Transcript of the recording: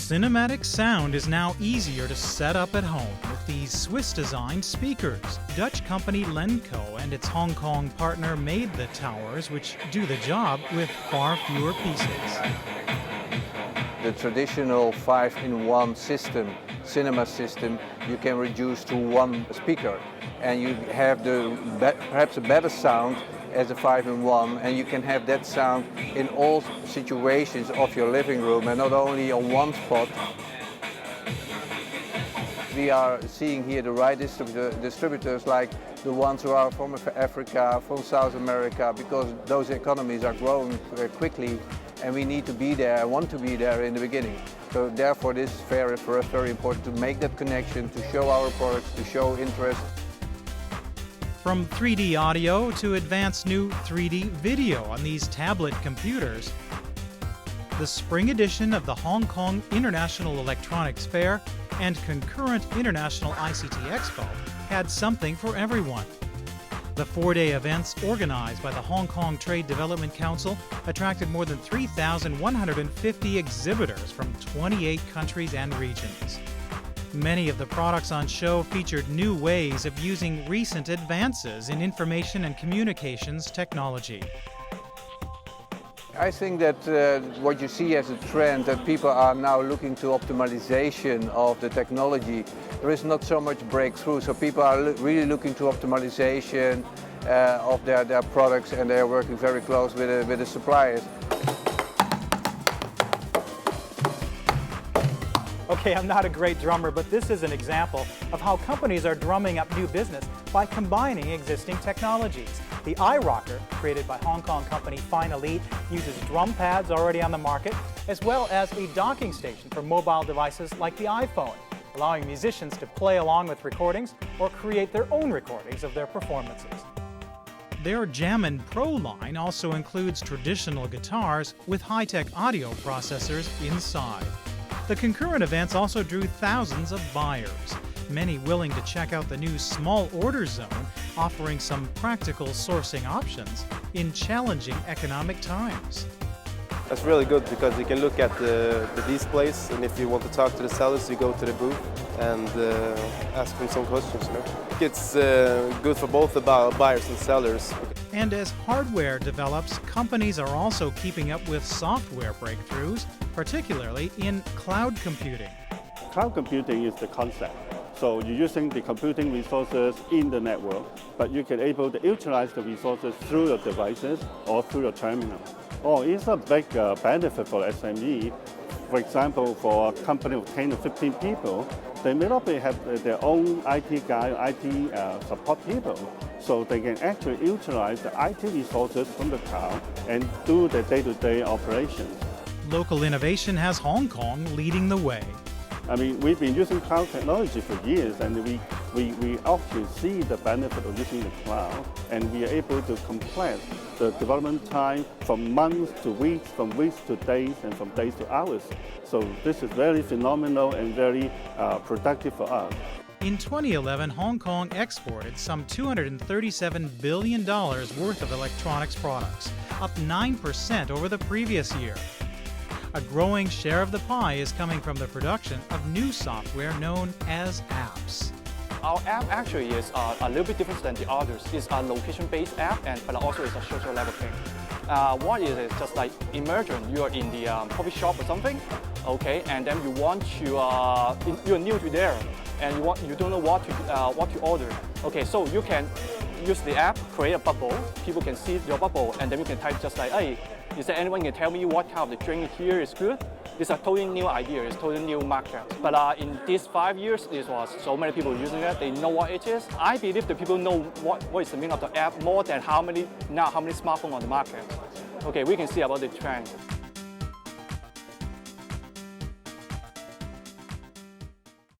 Cinematic sound is now easier to set up at home with these Swiss-designed speakers. Dutch company Lenco and its Hong Kong partner made the towers, which do the job with far fewer pieces. The traditional 5-in-1 system, cinema system, you can reduce to one speaker, and you have perhaps a better sound as a 5-in-1, and you can have that sound in all situations of your living room and not only on one spot. We are seeing here the right distributors like the ones who are from Africa, from South America, because those economies are growing quickly and we need to be there, want to be there in the beginning. So therefore this is for us very important to make that connection, to show our products, to show interest. From 3D audio to advanced new 3D video on these tablet computers, the spring edition of the Hong Kong International Electronics Fair and concurrent International ICT Expo had something for everyone. The four-day events organized by the Hong Kong Trade Development Council attracted more than 3,150 exhibitors from 28 countries and regions. Many of the products on show featured new ways of using recent advances in information and communications technology. I think that what you see as a trend, that people are now looking to optimization of the technology. There is not so much breakthrough, so people are really looking to optimization of their products, and they are working very close with the suppliers. Okay, I'm not a great drummer, but this is an example of how companies are drumming up new business by combining existing technologies. The iRocker, created by Hong Kong company Fine Elite, uses drum pads already on the market, as well as a docking station for mobile devices like the iPhone, allowing musicians to play along with recordings or create their own recordings of their performances. Their Jammin' Pro line also includes traditional guitars with high-tech audio processors inside. The concurrent events also drew thousands of buyers, many willing to check out the new small order zone, offering some practical sourcing options in challenging economic times. That's really good because you can look at the displays, and if you want to talk to the sellers, you go to the booth and ask them some questions. You know? It's good for both the buyers and sellers. And as hardware develops, companies are also keeping up with software breakthroughs, particularly in cloud computing. Cloud computing is the concept. So you're using the computing resources in the network, but you can able to utilize the resources through your devices or through your terminal. Oh, it's a big benefit for SME. For example, for a company of 10 or 15 people, they may not have their own IT guy, IT support people. So they can actually utilize the IT resources from the cloud and do the day-to-day operations. Local innovation has Hong Kong leading the way. I mean, we've been using cloud technology for years, and we actually see the benefit of using the cloud, and we are able to compress the development time from months to weeks, from weeks to days, and from days to hours. So this is very phenomenal and very productive for us. In 2011, Hong Kong exported some $237 billion worth of electronics products, up 9% over the previous year. A growing share of the pie is coming from the production of new software known as apps. Our app actually is a little bit different than the others. It's a location-based app, but also it's a social level thing. What is it? Just like imagine you are in the coffee shop or something, okay, and then you want to you're new to there, and you don't know what to order. Okay, so you can use the app, create a bubble. People can see your bubble, and then you can type just like, hey, is there anyone can tell me what kind of the drink here is good? It's a totally new idea, it's a totally new market. But in these 5 years, there was so many people using it, they know what it is. I believe the people know what is the meaning of the app more than how many smartphones on the market. Okay, we can see about the trend.